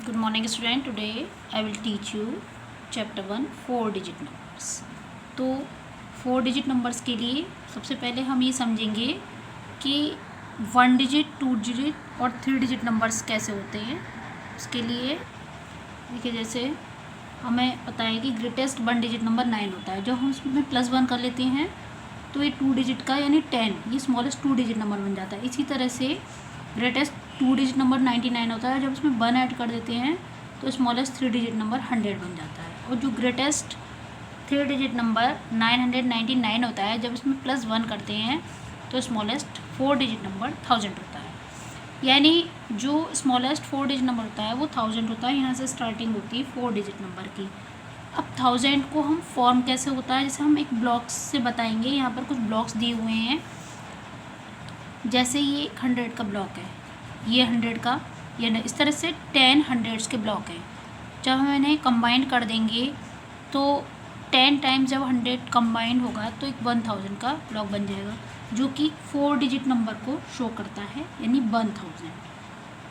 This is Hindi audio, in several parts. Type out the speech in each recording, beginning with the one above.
Good morning student. Today I will teach you chapter 1 4 digit numbers. तो 4 digit numbers के लिए सबसे पहले हम ये समझेंगे कि 1 digit 2 digit और 3 digit numbers कैसे होते हैं। उसके लिए देखिए, जैसे हमें पता है कि ग्रेटेस्ट 1 digit नंबर 9 होता है। जब हम उसमें +1 कर लेते हैं तो ये 2 digit का यानी 10 ये स्मॉलेस्ट 2 digit नंबर बन जाता है। इसी तरह से ग्रेटेस्ट 2 digit नंबर 99 होता है। जब उसमें 1 ऐड कर देते हैं तो स्मॉलेस्ट 3 digit नंबर 100 बन जाता है। और जो ग्रेटेस्ट 3 digit नंबर 999 होता है, जब इसमें +1 करते हैं तो स्मॉलेस्ट 4 digit नंबर 1000 होता है। यानी जो स्मॉलेस्ट 4 digit नंबर होता है वो 1000 होता है। यहाँ से स्टार्टिंग होती है 4 digit नंबर की। अब 1000 को हम फॉर्म कैसे होता है, जैसे हम एक ब्लॉक्स से बताएंगे। यहाँ पर कुछ ब्लॉक्स दिए हुए हैं। जैसे ये 100 का ब्लॉक है, ये 100 का, ये इस तरह से 10 100s के ब्लॉक हैं। जब हम इन्हें कंबाइन कर देंगे तो 10 टाइम्स जब 100 कंबाइंड होगा तो एक 1000 का ब्लॉक बन जाएगा, जो कि 4 digit नंबर को शो करता है, यानी 1000।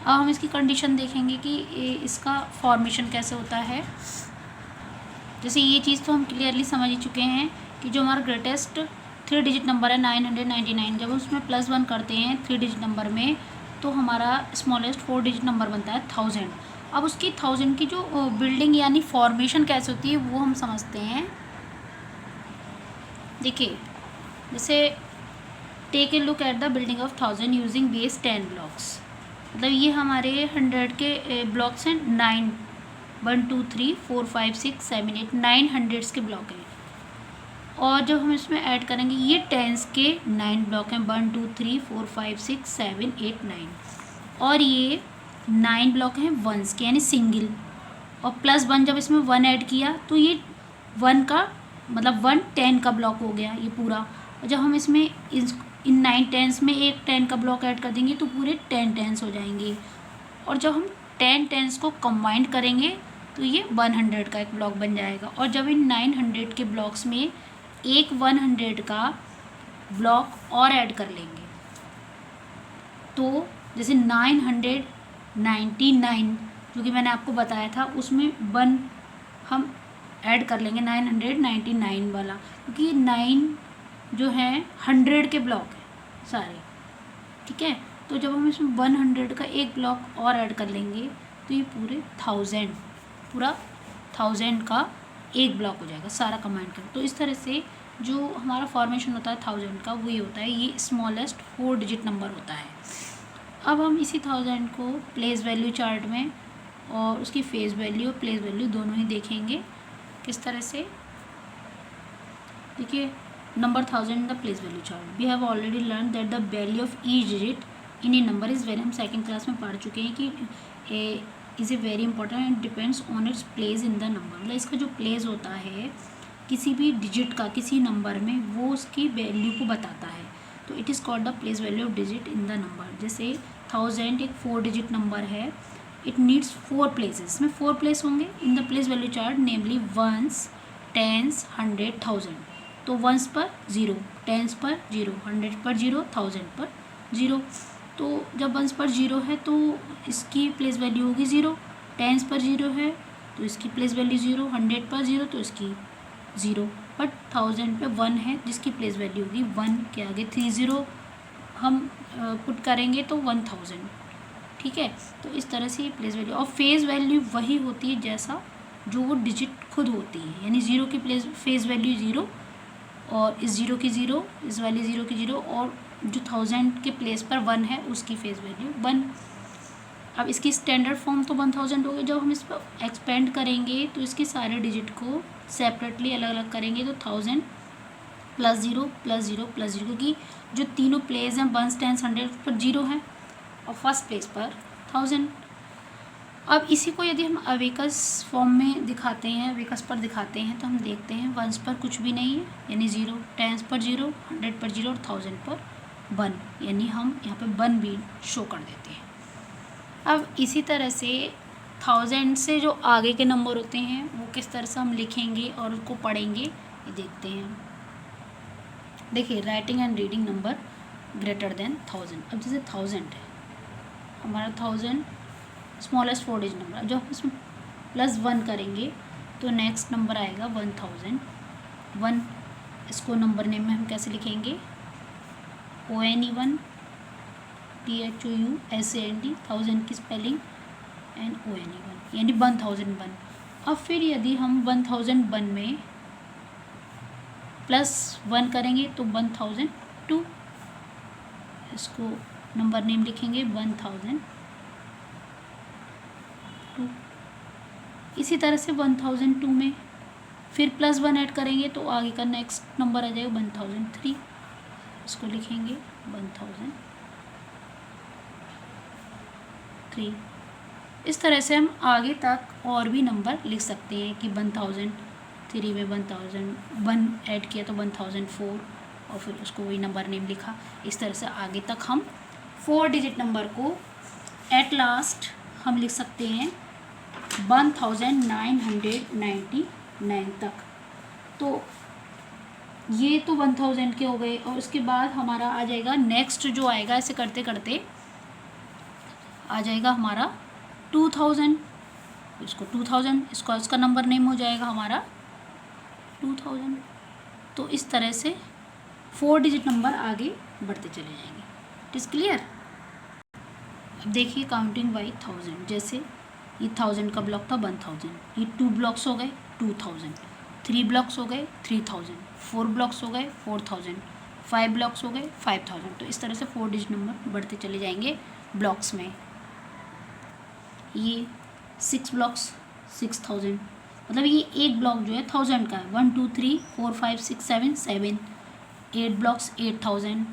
अब हम इसकी कंडीशन देखेंगे कि इसका फॉर्मेशन कैसे होता है। जैसे ये चीज़ तो हम क्लियरली समझ ही चुके हैं कि जो हमारा ग्रेटेस्ट 3 digit नंबर है 999, जब उसमें +1 करते हैं 3 digit नंबर में तो हमारा स्मॉलेस्ट 4 digit नंबर बनता है 1000। अब उसकी 1000 की जो बिल्डिंग यानी फॉर्मेशन कैसे होती है वो हम समझते हैं। देखिए, जैसे take a look at the building of 1000 using base 10 blocks. मतलब ये हमारे 100 के ब्लॉक्स हैं। 9 1 2 3 4 5 6 7 8 9 100s के ब्लॉक हैं। और जब हम इसमें ऐड करेंगे ये 10s के 9 ब्लॉक हैं। 1 2 3 4 5 6 7 8 9। और ये 9 ब्लॉक हैं 1s के, यानी सिंगल। और +1 जब इसमें 1 ऐड किया तो ये 1 का मतलब 1 10 का ब्लॉक हो गया ये पूरा। और जब हम इसमें इन 9 10s में एक 10 का ब्लॉक ऐड कर देंगे तो पूरे 10 10s हो जाएंगे। और जब हम 10 10s को कंबाइन करेंगे तो ये 100 का एक ब्लॉक बन जाएगा। और जब इन 900 के ब्लॉक्स में एक 100 का ब्लॉक और ऐड कर लेंगे तो जैसे 999 जो कि मैंने आपको बताया था उसमें 1 हम ऐड कर लेंगे 999 वाला, क्योंकि 9 जो है 100 के ब्लॉक है सारे। ठीक है, तो जब हम इसमें 100 का एक ब्लॉक और ऐड कर लेंगे तो ये पूरे 1000 का एक ब्लॉक हो जाएगा सारा कंबाइन कर। तो इस तरह से जो हमारा फॉर्मेशन होता है 1000 का वही होता है, ये स्मॉलेस्ट 4 digit नंबर होता है। अब हम इसी 1000 को प्लेस वैल्यू चार्ट में और उसकी फेस वैल्यू और प्लेस वैल्यू दोनों ही देखेंगे किस तरह से। देखिए, number 1000 in the place value chart. We have already learn that the value of each digit in a number is very, हम सेकंड क्लास में पढ़ चुके हैं कि is a very important and depends on its place in the number. मतलब इसका जो प्लेस होता है किसी भी डिजिट का किसी नंबर में वो उसकी वैल्यू को बताता है। तो it is called the place value of digit in the number. जैसे 1000 एक 4 digit नंबर है, इट नीड्स 4 प्लेसेस। इसमें 4 प्लेस होंगे इन the place value chart, namely 1s 10s 100 1000। तो 1s पर 0, 10s पर 0, 100 पर 0, 1000 पर 0। तो जब 1s पर 0 है तो इसकी प्लेस वैल्यू होगी 0, 10s पर 0 है तो इसकी प्लेस वैल्यू 0, 100 पर 0 तो इसकी 0, बट 1000 पे 1 है जिसकी प्लेस वैल्यू होगी 1 के आगे 30 हम पुट करेंगे तो 1000। ठीक है, तो इस तरह से प्लेस वैल्यू और फेस वैल्यू वही होती है जैसा जो वो डिजिट खुद होती है। यानी 0 की प्लेस फेस वैल्यू 0 और इस 0 की 0, इस वाली 0 की 0, और जो 1000 के प्लेस पर 1 है उसकी फेस वैल्यू 1। अब इसकी स्टैंडर्ड फॉर्म तो 1000 हो गई। जब हम इस पर एक्सपेंड करेंगे तो इसके सारे डिजिट को सेपरेटली अलग अलग करेंगे तो 1000 +0 +0 +0, क्योंकि जो तीनों प्लेस हैं 1s 10s 100 पर 0 है और फर्स्ट प्लेस पर 1000। अब इसी को यदि हम अवेकस फॉर्म में दिखाते हैं, अवेकस पर दिखाते हैं तो हम देखते हैं 1s पर कुछ भी नहीं है यानी 0, 10s पर 0, 100 पर 0 और 1000 पर 1, यानी हम यहाँ पे 1 भी शो कर देते हैं। अब इसी तरह से 1000 से जो आगे के नंबर होते हैं वो किस तरह से हम लिखेंगे और उसको पढ़ेंगे ये देखते हैं। देखिए, writing and reading number greater than 1000। अब जैसे 1000 है, हमारा 1000 स्मॉलेस्ट 4 डिजिट नंबर। जब हम इसमें +1 करेंगे तो नेक्स्ट नंबर आएगा 1001। इसको नंबर नेम में हम कैसे लिखेंगे, ONE1 THOUSAND, 1000 की स्पेलिंग एंड ONE1 यानी 1001। अब फिर यदि हम 1001 में +1 करेंगे तो 1002, इसको नंबर नेम लिखेंगे 1002। इसी तरह से 1002 में फिर +1 ऐड करेंगे तो आगे का नेक्स्ट नंबर आ जाएगा 1003, इसको लिखेंगे 1003। इस तरह से हम आगे तक और भी नंबर लिख सकते हैं कि 1003 में 1001 ऐड किया तो 1004 और फिर उसको वही नंबर नेम लिखा। इस तरह से आगे तक हम 4 डिजिट नंबर को एट लास्ट हम लिख सकते हैं 1999 तक। तो ये तो 1000 के हो गए और उसके बाद हमारा आ जाएगा नेक्स्ट जो आएगा, ऐसे करते करते आ जाएगा हमारा 2000। इसको 2000, इसका नंबर नेम हो जाएगा हमारा 2000। तो इस तरह से 4 डिजिट नंबर आगे बढ़ते चले जाएंगे। It is clear. अब देखिए काउंटिंग बाई 1000, जैसे ये 1000 का ब्लॉक था 1000, ये 2 ब्लॉक्स हो गए 2000, 3 ब्लॉक्स हो गए 3000, 4 ब्लॉक्स हो गए 4000, 5 ब्लॉक्स हो गए 5000। तो इस तरह से 4 डिजिट नंबर बढ़ते चले जाएंगे ब्लॉक्स में। ये 6 ब्लॉक्स 6000, मतलब ये एक ब्लॉक जो है 1000 का है। 1 2 3 4 5 6 7 7। 8 ब्लॉक्स 8000,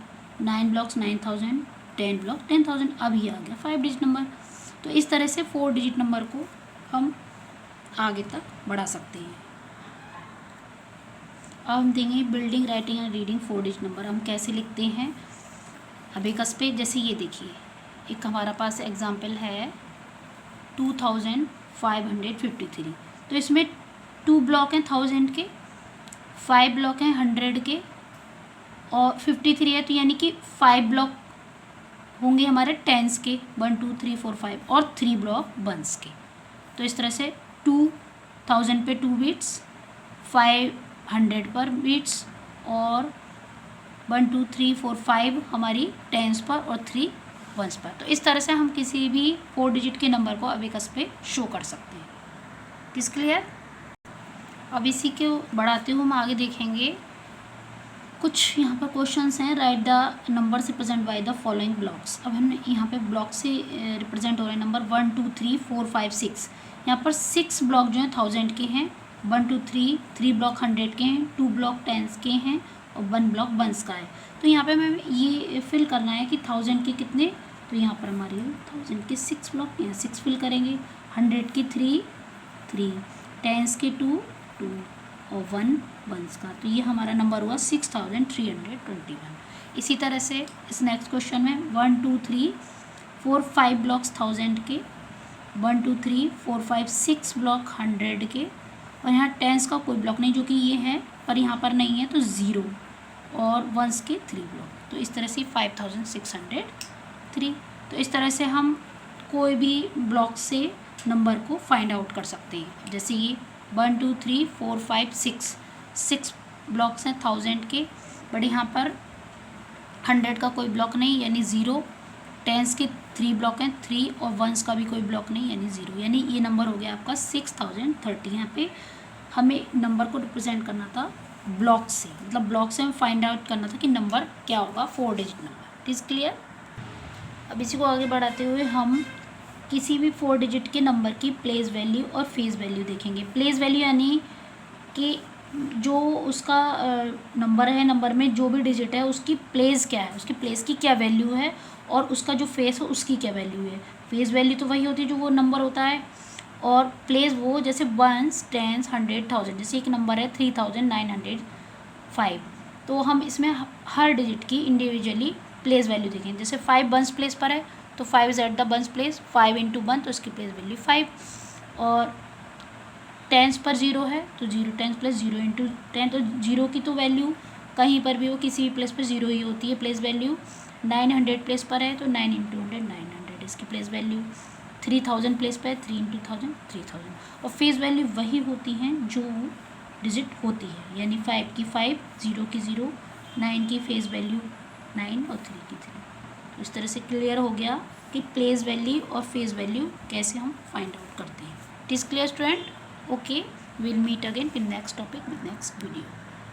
9 ब्लॉक्स 9000, 10 ब्लॉक 10000। अब ये आ गया 5 डिजिट नंबर। तो इस तरह से 4 डिजिट नंबर को हम आगे तक बढ़ा सकते हैं। अब हम देंगे building, writing and reading 4 digit number हम कैसे लिखते हैं। अब एक पे जैसे ये देखिए, एक हमारा पास एग्जाम्पल है 2553। तो इसमें 2 ब्लॉक हैं 1000 के, 5 ब्लॉक हैं 100 के और 53 है, तो यानी कि 5 ब्लॉक होंगे हमारे टेंस के 1 2 3 4 5 और 3 ब्लॉक वंस के। तो इस तरह से 2000 पे 2 बीट्स, 500 पर बीट्स और 1 2 3 4 5 हमारी टेंस पर और 3 वंस पर। तो इस तरह से हम किसी भी 4 डिजिट के नंबर को अबेकस पे शो कर सकते हैं। Is clear. अब इसी को बढ़ाते हुए हम आगे देखेंगे कुछ यहाँ पर क्वेश्चंस हैं। Right the numbers represent by the following blocks. अब हम यहाँ पे ब्लॉक से रिप्रेजेंट हो रहे हैं नंबर 1 2 3 4 5 6। यहाँ पर 6 ब्लॉक जो हैं 1000 के हैं, 1 2 3 ब्लॉक 100 के हैं, 2 ब्लॉक 10 के हैं और 1 ब्लॉक वंस का है। तो यहाँ पे हमें ये फिल करना है कि 1000 के कितने, तो यहाँ पर हमारे 1000 के 6 ब्लॉक हैं, 6 फिल करेंगे। 100 के 3, 10 के 2 और 1 वंस का। तो ये हमारा नंबर हुआ 6321। इसी तरह से इस नेक्स्ट क्वेश्चन में 1 2 3 4 5 ब्लॉक्स 1000 के, 1 2 3 4 5 6 ब्लॉक 100 के और यहाँ 10 का कोई ब्लॉक नहीं, जो कि ये है पर यहाँ पर नहीं है, तो 0 और वंस के 3 ब्लॉक। तो इस तरह से 5603। तो इस तरह से हम कोई भी ब्लॉक से नंबर को फाइंड आउट कर सकते हैं। जैसे ये 1 2 3 4 5 6 ब्लॉक्स हैं 1000 के, बट यहाँ पर 100 का कोई ब्लॉक नहीं यानी 0, 10 के 3 ब्लॉक हैं 3 और वंस का भी कोई ब्लॉक नहीं यानी 0, यानी ये नंबर हो गया आपका 6030। यहाँ पे हमें नंबर को रिप्रेजेंट करना था ब्लॉक से, मतलब ब्लॉक से हमें फाइंड आउट करना था कि नंबर क्या होगा, 4 डिजिट नंबर। Is clear. अब इसी को आगे बढ़ाते हुए हम किसी भी 4 डिजिट के नंबर की प्लेस वैल्यू और फेस वैल्यू देखेंगे। प्लेस वैल्यू यानी कि जो उसका नंबर है, नंबर में जो भी डिजिट है उसकी प्लेस क्या है, उसकी प्लेस की क्या वैल्यू है और उसका जो फेस है उसकी क्या वैल्यू है। फेस वैल्यू तो वही होती है जो वो नंबर होता है, और प्लेस वो जैसे 1s 10s 100 1000। जैसे एक नंबर है 3905, तो हम इसमें हर डिजिट की इंडिविजुअली प्लेस वैल्यू देखेंगे। जैसे 5 वंस प्लेस पर है तो 5 is at the ones place, 5 into 1 तो इसकी प्लेस वैल्यू 5, और 10s पर 0 है तो 0 10 प्लस 0 इंटू 10, तो 0 की तो वैल्यू कहीं पर भी हो किसी भी प्लेस पर 0 ही होती है प्लेस वैल्यू। 900 प्लेस पर है तो 9 इंटू 100 900 इसकी प्लेस वैल्यू। 3000 प्लेस पे है, 3 इंटू 1000 3000। और फेस वैल्यू वही होती हैं जो डिजिट होती है, यानी 5 की 5, 0 की 0, 9 की फेस वैल्यू 9 और 3 की 3। तो इस तरह से क्लियर हो गया कि प्लेस वैल्यू और फेस वैल्यू कैसे हम फाइंड आउट करते हैं। It is clear student? Okay, we'll meet again in next topic with next video.